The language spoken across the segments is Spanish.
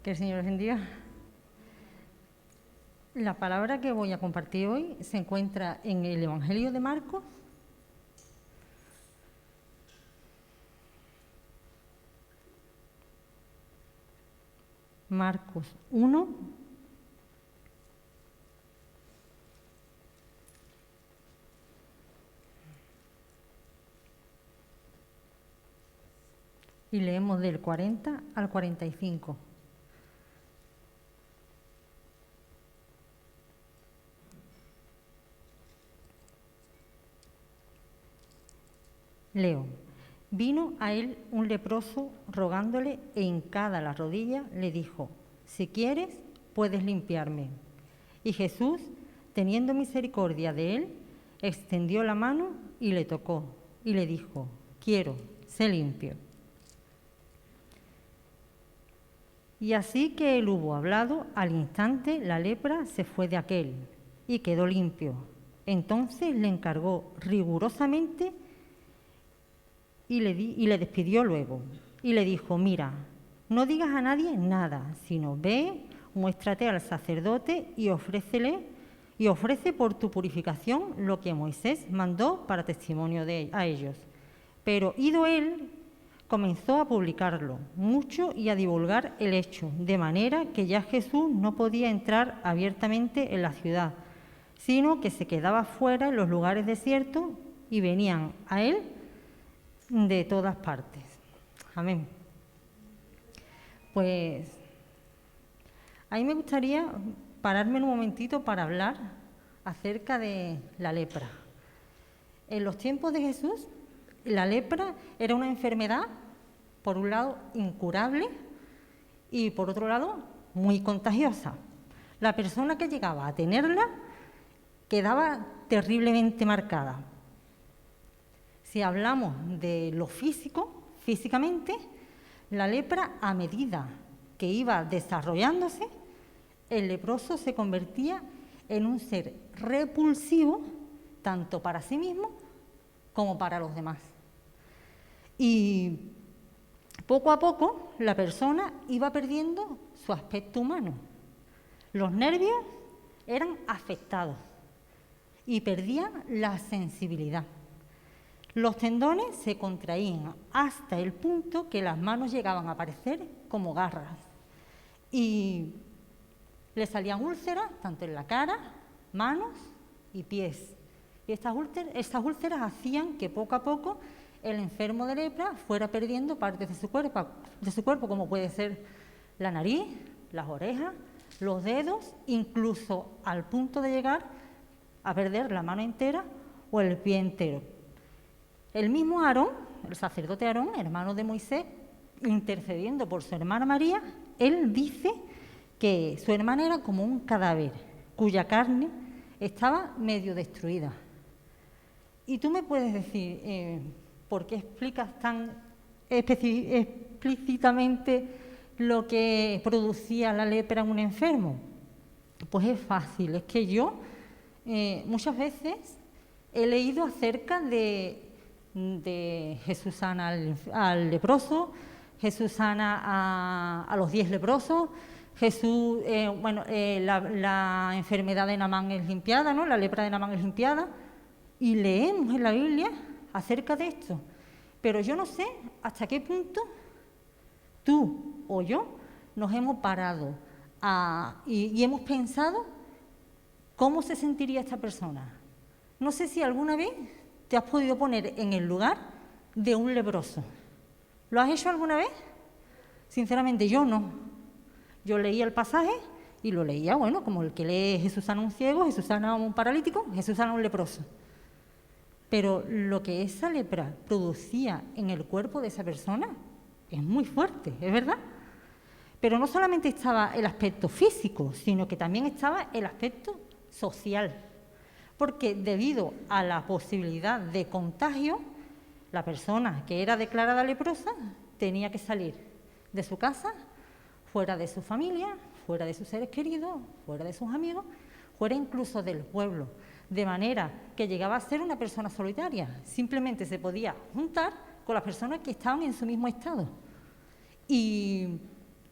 Que el Señor les bendiga. La palabra que voy a compartir hoy se encuentra en el Evangelio de Marcos, Marcos 1, y leemos del 40 al 45. Leo. Vino a él un leproso rogándole e hincada la rodilla le dijo: si quieres, puedes limpiarme. Y Jesús, teniendo misericordia de él, extendió la mano y le tocó y le dijo: quiero, sé limpio. Y así que él hubo hablado, al instante la lepra se fue de aquél y quedó limpio. Entonces le encargó rigurosamente y le despidió luego. Y le dijo: mira, no digas a nadie nada, sino ve, muéstrate al sacerdote y ofrece por tu purificación lo que Moisés mandó para testimonio a ellos. Pero ido él, comenzó a publicarlo mucho y a divulgar el hecho, de manera que ya Jesús no podía entrar abiertamente en la ciudad, sino que se quedaba fuera en los lugares desiertos y venían a él de todas partes. Amén. Pues a mí me gustaría pararme un momentito para hablar acerca de la lepra. En los tiempos de Jesús, la lepra era una enfermedad, por un lado, incurable y, por otro lado, muy contagiosa. La persona que llegaba a tenerla quedaba terriblemente marcada. Si hablamos de lo físico, físicamente, la lepra, a medida que iba desarrollándose, el leproso se convertía en un ser repulsivo, tanto para sí mismo como para los demás. Y poco a poco la persona iba perdiendo su aspecto humano. Los nervios eran afectados y perdían la sensibilidad. Los tendones se contraían hasta el punto que las manos llegaban a parecer como garras. Y le salían úlceras tanto en la cara, manos y pies. Y estas úlceras hacían que poco a poco el enfermo de lepra fuera perdiendo partes de su cuerpo, como puede ser la nariz, las orejas, los dedos, incluso al punto de llegar a perder la mano entera o el pie entero. El mismo Aarón, el sacerdote Aarón, hermano de Moisés, intercediendo por su hermana María, él dice que su hermana era como un cadáver, cuya carne estaba medio destruida. Y tú me puedes decir, ¿por qué explicas tan explícitamente lo que producía la lepra en un enfermo? Pues es fácil, es que yo muchas veces he leído acerca de Jesús sana al leproso, Jesús sana a los 10 leprosos, la enfermedad de Naamán es limpiada, ¿no? La lepra de Naamán es limpiada, y leemos en la Biblia acerca de esto. Pero yo no sé hasta qué punto tú o yo nos hemos parado y hemos pensado cómo se sentiría esta persona. No sé si alguna vez te has podido poner en el lugar de un leproso. ¿Lo has hecho alguna vez? Sinceramente, yo no. Yo leía el pasaje y lo leía, bueno, como el que lee Jesús sana a un ciego, Jesús sana a un paralítico, Jesús sana a un leproso. Pero lo que esa lepra producía en el cuerpo de esa persona es muy fuerte, ¿es verdad? Pero no solamente estaba el aspecto físico, sino que también estaba el aspecto social. Porque debido a la posibilidad de contagio, la persona que era declarada leprosa tenía que salir de su casa, fuera de su familia, fuera de sus seres queridos, fuera de sus amigos, fuera incluso del pueblo, de manera que llegaba a ser una persona solitaria. Simplemente se podía juntar con las personas que estaban en su mismo estado y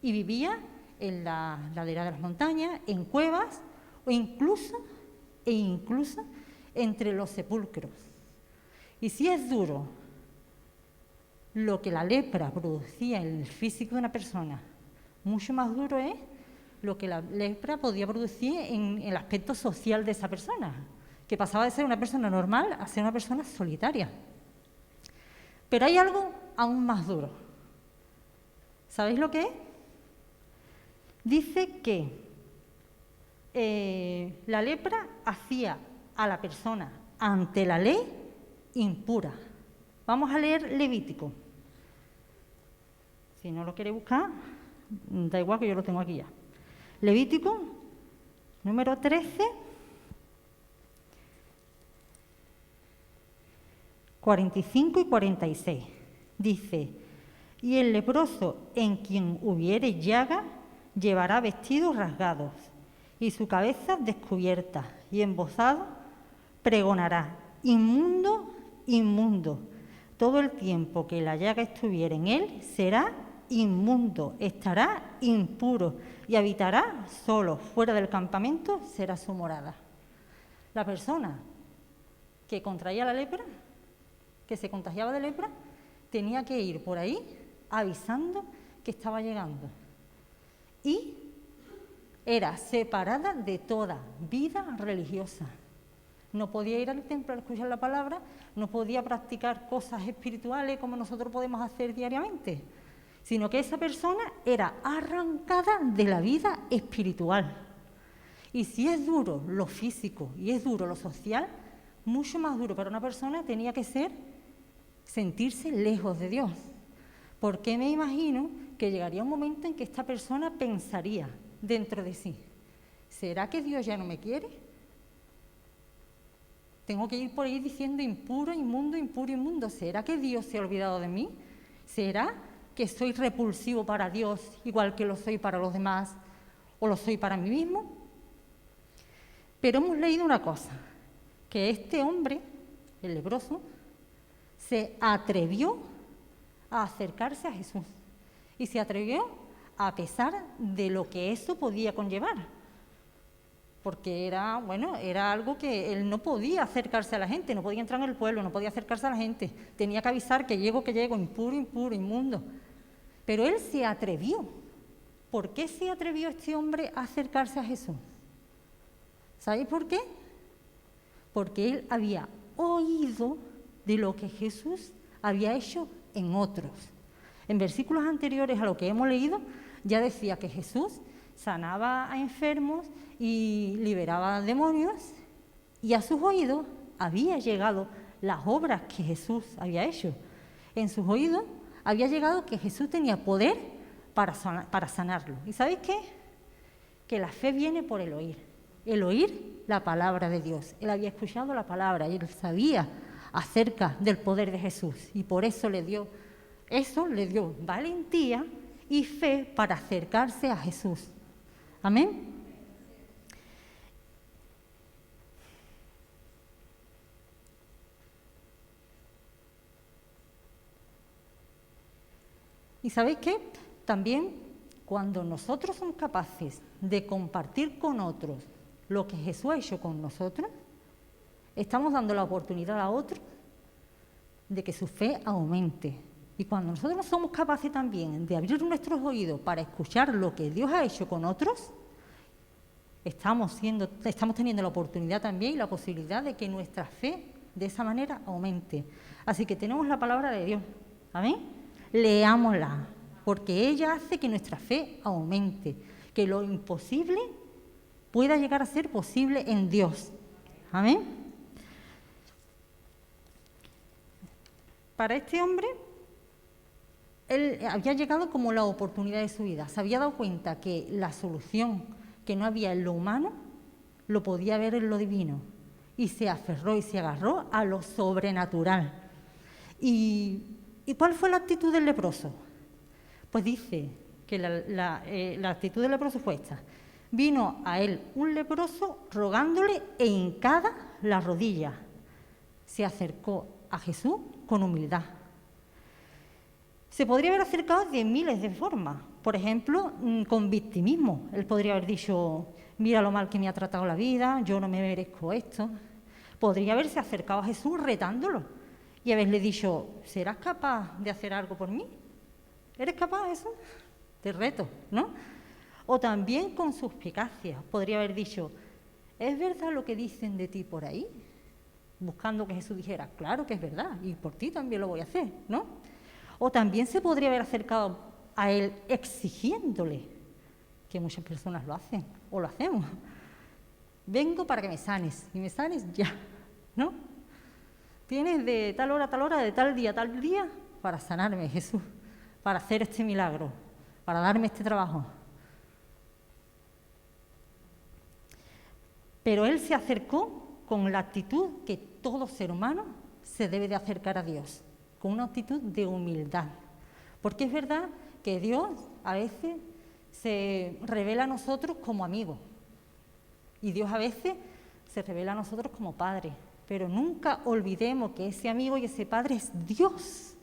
vivía en la ladera de las montañas, en cuevas o incluso entre los sepulcros. Y si es duro lo que la lepra producía en el físico de una persona, mucho más duro es lo que la lepra podía producir en el aspecto social de esa persona, que pasaba de ser una persona normal a ser una persona solitaria. Pero hay algo aún más duro. ¿Sabéis lo que es? Dice que la lepra hacía a la persona ante la ley impura. Vamos a leer Levítico. Si no lo queréis buscar, da igual que yo lo tengo aquí ya. Levítico, número 13, 45 y 46. Dice: y el leproso en quien hubiere llaga llevará vestidos rasgados y su cabeza descubierta, y embozado pregonará: inmundo, inmundo. Todo el tiempo que la llaga estuviere en él será inmundo, estará impuro y habitará solo, fuera del campamento será su morada. La persona que contraía la lepra, que se contagiaba de lepra, tenía que ir por ahí avisando que estaba llegando. Y era separada de toda vida religiosa. No podía ir al templo a escuchar la palabra, no podía practicar cosas espirituales como nosotros podemos hacer diariamente, sino que esa persona era arrancada de la vida espiritual. Y si es duro lo físico y es duro lo social, mucho más duro para una persona tenía que ser sentirse lejos de Dios. Porque me imagino que llegaría un momento en que esta persona pensaría dentro de sí: ¿será que Dios ya no me quiere? Tengo que ir por ahí diciendo impuro, inmundo, impuro, inmundo. ¿Será que Dios se ha olvidado de mí? ¿Será que soy repulsivo para Dios igual que lo soy para los demás o lo soy para mí mismo? Pero hemos leído una cosa, que este hombre, el leproso, se atrevió a acercarse a Jesús y se atrevió a pesar de lo que eso podía conllevar. Porque era algo que él no podía acercarse a la gente, no podía entrar en el pueblo, no podía acercarse a la gente. Tenía que avisar que llego, impuro, impuro, inmundo. Pero él se atrevió. ¿Por qué se atrevió este hombre a acercarse a Jesús? ¿Sabéis por qué? Porque él había oído de lo que Jesús había hecho en otros. En versículos anteriores a lo que hemos leído, ya decía que Jesús sanaba a enfermos y liberaba demonios, y a sus oídos había llegado las obras que Jesús había hecho. En sus oídos había llegado que Jesús tenía poder para sanarlo. ¿Y sabéis qué? Que la fe viene por el oír la palabra de Dios. Él había escuchado la palabra y él sabía acerca del poder de Jesús, y por eso le dio valentía y fe para acercarse a Jesús. Amén. ¿Y sabéis qué? También cuando nosotros somos capaces de compartir con otros lo que Jesús ha hecho con nosotros, estamos dando la oportunidad a otros de que su fe aumente. Y cuando nosotros somos capaces también de abrir nuestros oídos para escuchar lo que Dios ha hecho con otros, estamos teniendo la oportunidad también y la posibilidad de que nuestra fe de esa manera aumente. Así que tenemos la palabra de Dios. ¿Amén? Leámosla, porque ella hace que nuestra fe aumente, que lo imposible pueda llegar a ser posible en Dios. Amén. Para este hombre, él había llegado como la oportunidad de su vida. Se había dado cuenta que la solución que no había en lo humano lo podía ver en lo divino, y se aferró y se agarró a lo sobrenatural. ¿Y cuál fue la actitud del leproso? Pues dice que la actitud del leproso fue esta: vino a él un leproso rogándole e hincada la rodilla. Se acercó a Jesús con humildad. Se podría haber acercado de miles de formas, Por ejemplo, con victimismo. Él podría haber dicho, mira lo mal que me ha tratado la vida, yo no me merezco esto. Podría haberse acercado a Jesús retándolo y haberle dicho, ¿serás capaz de hacer algo por mí? ¿Eres capaz de eso? Te reto, ¿no? O también con suspicacia. Podría haber dicho, ¿es verdad lo que dicen de ti por ahí? Buscando que Jesús dijera, claro que es verdad, y por ti también lo voy a hacer, ¿no? O también se podría haber acercado a él exigiéndole, que muchas personas lo hacen, o lo hacemos. Vengo para que me sanes, y me sanes ya, ¿no? Tienes de tal hora, de tal día, para sanarme, Jesús, para hacer este milagro, para darme este trabajo. Pero él se acercó con la actitud que todo ser humano se debe de acercar a Dios, con una actitud de humildad. Porque es verdad que Dios a veces se revela a nosotros como amigo y Dios a veces se revela a nosotros como Padre, pero nunca olvidemos que ese amigo y ese Padre es Dios,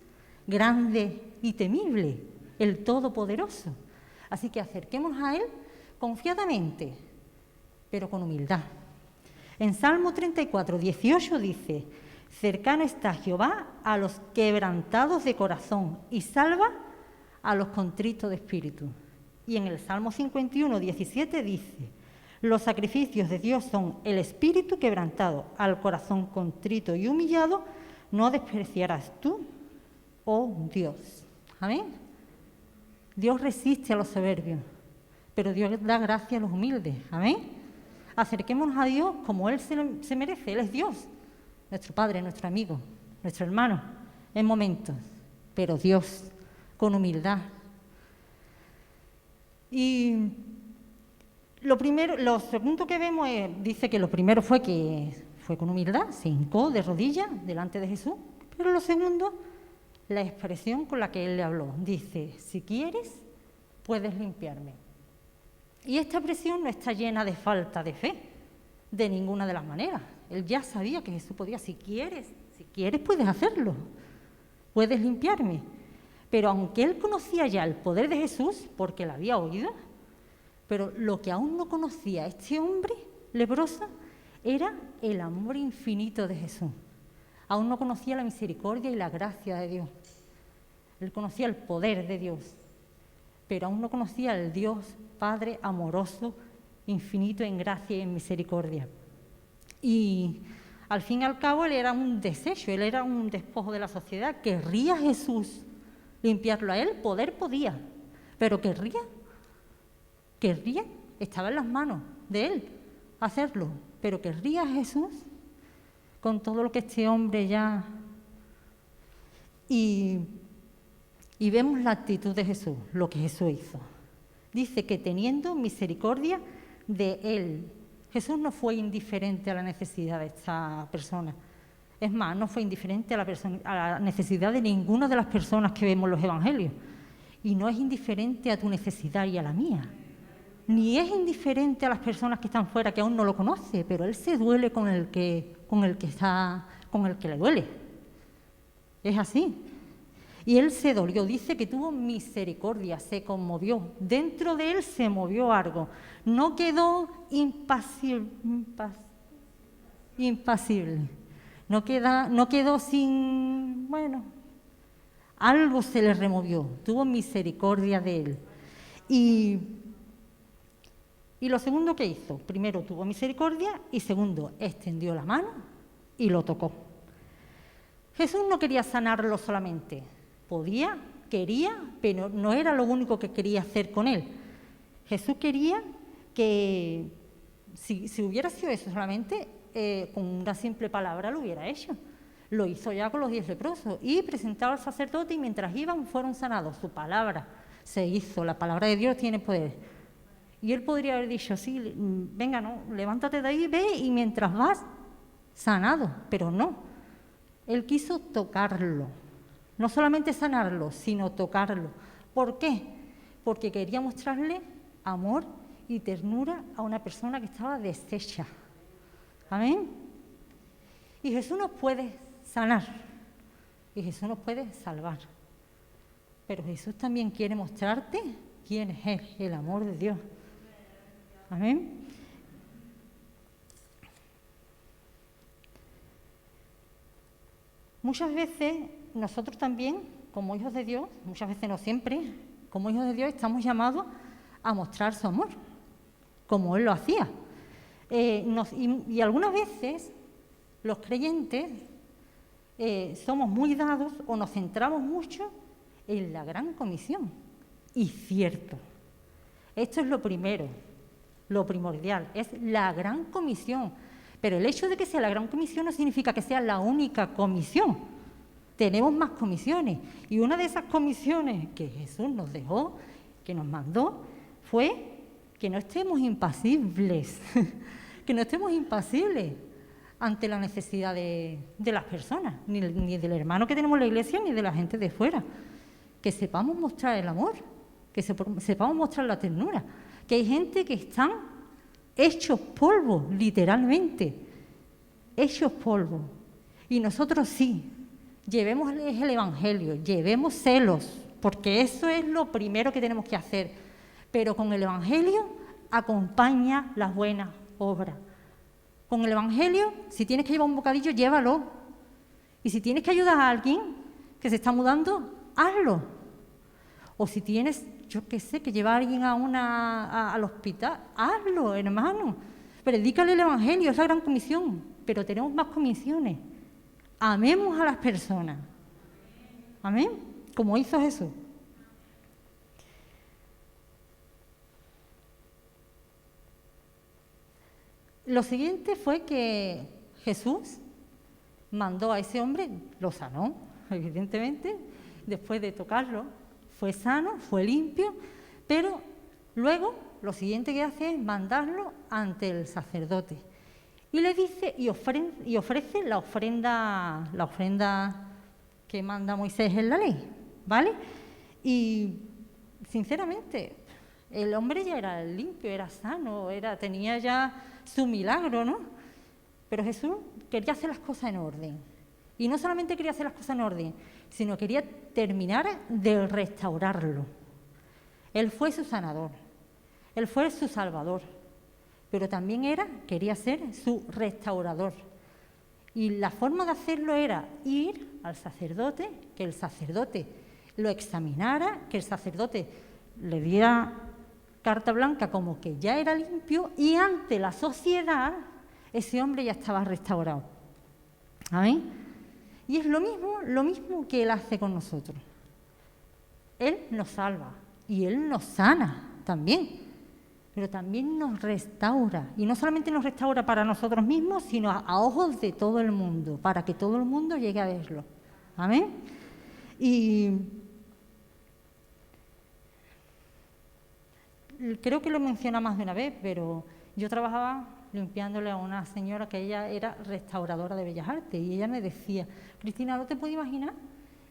grande y temible, el Todopoderoso. Así que acerquémonos a Él confiadamente, pero con humildad. En Salmo 34, 18 dice, cercano está Jehová a los quebrantados de corazón y salva a los contritos de espíritu. Y en el Salmo 51, 17 dice, los sacrificios de Dios son el espíritu quebrantado, al corazón contrito y humillado, no despreciarás tú, oh Dios. Amén. Dios resiste a los soberbios, pero Dios da gracia a los humildes. Amén. Acerquémonos a Dios como Él se merece. Él es Dios, nuestro Padre, nuestro amigo, nuestro hermano, en momentos, pero Dios, con humildad. Y lo segundo que vemos dice que lo primero fue que fue con humildad, se hincó de rodillas delante de Jesús, pero lo segundo, la expresión con la que Él le habló. Dice, si quieres, puedes limpiarme. Y esta expresión no está llena de falta de fe, de ninguna de las maneras. Él ya sabía que Jesús podía, si quieres puedes hacerlo, puedes limpiarme. Pero aunque él conocía ya el poder de Jesús, porque lo había oído, pero lo que aún no conocía este hombre leproso era el amor infinito de Jesús. Aún no conocía la misericordia y la gracia de Dios. Él conocía el poder de Dios, pero aún no conocía al Dios Padre amoroso, infinito en gracia y en misericordia. Y al fin y al cabo él era un desecho, él era un despojo de la sociedad. ¿Querría Jesús limpiarlo a él? Poder podía, pero querría, estaba en las manos de él hacerlo, pero ¿querría Jesús con todo lo que este hombre ya... Y vemos la actitud de Jesús, lo que Jesús hizo. Dice que teniendo misericordia de él. Jesús no fue indiferente a la necesidad de esta persona. Es más, no fue indiferente a la necesidad de ninguna de las personas que vemos en los evangelios. Y no es indiferente a tu necesidad y a la mía. Ni es indiferente a las personas que están fuera, que aún no lo conoce, pero él se duele con el que le duele. Es así. Y él se dolió, dice que tuvo misericordia, se conmovió. Dentro de él se movió algo. No quedó impasible. No quedó sin... Bueno, algo se le removió. Tuvo misericordia de él. Y lo segundo que hizo, primero tuvo misericordia y segundo, extendió la mano y lo tocó. Jesús no quería sanarlo solamente. Podía, quería, pero no era lo único que quería hacer con él. Jesús quería que, si hubiera sido eso solamente, con una simple palabra lo hubiera hecho. Lo hizo ya con los 10 leprosos y presentaba al sacerdote y mientras iban fueron sanados. Su palabra se hizo, la palabra de Dios tiene poder. Y él podría haber dicho, sí, venga, no, levántate de ahí, ve y mientras vas, sanado, pero no. Él quiso tocarlo. No solamente sanarlo, sino tocarlo. ¿Por qué? Porque quería mostrarle amor y ternura a una persona que estaba deshecha. ¿Amén? Y Jesús nos puede sanar. Y Jesús nos puede salvar. Pero Jesús también quiere mostrarte quién es Él, el amor de Dios. Amén. Muchas veces nosotros también, como hijos de Dios, muchas veces no siempre, como hijos de Dios estamos llamados a mostrar su amor, como Él lo hacía. Y algunas veces los creyentes somos muy dados o nos centramos mucho en la gran comisión. Y cierto, esto es lo primero, lo primordial, es la gran comisión. Pero el hecho de que sea la gran comisión no significa que sea la única comisión. Tenemos más comisiones. Y una de esas comisiones que Jesús nos dejó, que nos mandó, fue que no estemos impasibles, que no estemos impasibles ante la necesidad de las personas, ni del hermano que tenemos en la iglesia, ni de la gente de fuera. Que sepamos mostrar el amor, que sepamos mostrar la ternura. Que hay gente que están hechos polvo, literalmente, hechos polvo. Y nosotros sí, llevemos el Evangelio, llevemos celos, porque eso es lo primero que tenemos que hacer. Pero con el Evangelio acompaña las buenas obras. Con el Evangelio, si tienes que llevar un bocadillo, llévalo. Y si tienes que ayudar a alguien que se está mudando, hazlo. O si tienes, yo qué sé, que llevar a alguien al hospital, hazlo, hermano. Predícale el Evangelio, es la gran comisión. Pero tenemos más comisiones. Amemos a las personas. Amén. Como hizo Jesús. Lo siguiente fue que Jesús mandó a ese hombre, lo sanó, evidentemente, después de tocarlo, fue sano, fue limpio, pero luego lo siguiente que hace es mandarlo ante el sacerdote. Y le dice, y ofrece la ofrenda que manda Moisés en la ley, ¿vale? Y sinceramente, el hombre ya era limpio, era sano, tenía ya su milagro, ¿no? Pero Jesús quería hacer las cosas en orden. Y no solamente quería hacer las cosas en orden, sino quería terminar de restaurarlo. Él fue su sanador, Él fue su salvador, pero también quería ser su restaurador. Y la forma de hacerlo era ir al sacerdote, que el sacerdote lo examinara, que el sacerdote le diera carta blanca como que ya era limpio y ante la sociedad ese hombre ya estaba restaurado. ¿Amén? Y es lo mismo que Él hace con nosotros. Él nos salva y Él nos sana también, pero también nos restaura. Y no solamente nos restaura para nosotros mismos, sino a ojos de todo el mundo, para que todo el mundo llegue a verlo. ¿Amén? Y creo que lo he mencionado más de una vez, pero yo trabajaba limpiándole a una señora que ella era restauradora de Bellas Artes y ella me decía, Cristina, ¿no te puedes imaginar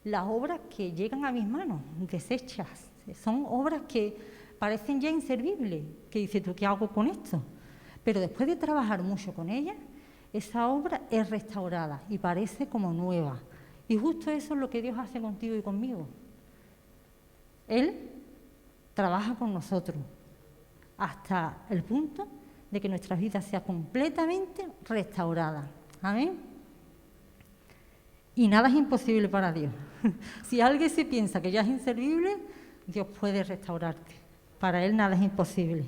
las obras que llegan a mis manos, deshechas? Son obras que parecen ya inservibles, que dices tú, ¿qué hago con esto? Pero después de trabajar mucho con ella, esa obra es restaurada y parece como nueva. Y justo eso es lo que Dios hace contigo y conmigo. Él trabaja con nosotros hasta el punto de que nuestra vida sea completamente restaurada. Amén. Y nada es imposible para Dios. Si alguien se piensa que ya es inservible, Dios puede restaurarte. Para Él nada es imposible.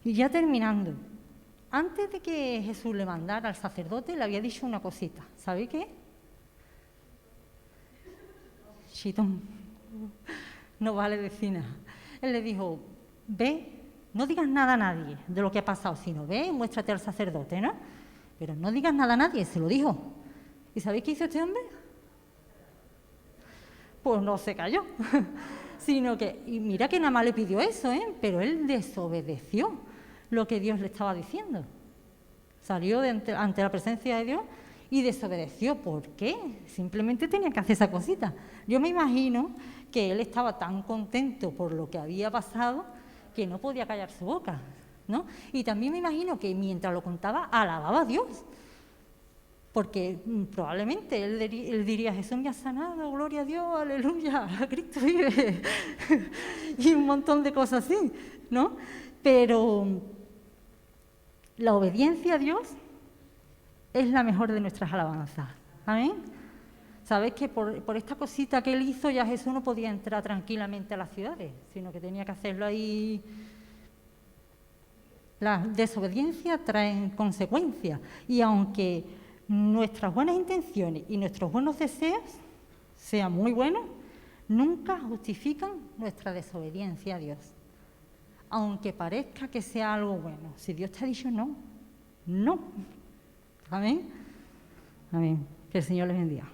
Y ya terminando, antes de que Jesús le mandara al sacerdote, le había dicho una cosita. ¿Sabe qué? Chitón. No vale decir nada. Él le dijo, ve, no digas nada a nadie de lo que ha pasado, sino ve y muéstrate al sacerdote, ¿no? Pero no digas nada a nadie, se lo dijo. ¿Y sabéis qué hizo este hombre? Pues no se cayó, sino que, y mira que nada más le pidió eso, pero él desobedeció lo que Dios le estaba diciendo. Salió ante la presencia de Dios y desobedeció. ¿Por qué? Simplemente tenía que hacer esa cosita. Yo me imagino que él estaba tan contento por lo que había pasado que no podía callar su boca, ¿no? Y también me imagino que mientras lo contaba, alababa a Dios. Porque probablemente él diría, Jesús me ha sanado, gloria a Dios, aleluya, Cristo vive, y un montón de cosas así, ¿no? Pero la obediencia a Dios es la mejor de nuestras alabanzas. ¿Amén? Sabéis que por esta cosita que él hizo ya Jesús no podía entrar tranquilamente a las ciudades, sino que tenía que hacerlo ahí. La desobediencia trae consecuencias, y aunque nuestras buenas intenciones y nuestros buenos deseos sean muy buenos, nunca justifican nuestra desobediencia a Dios. Aunque parezca que sea algo bueno, si Dios te ha dicho no, no. Amén. Amén. Que el Señor les bendiga.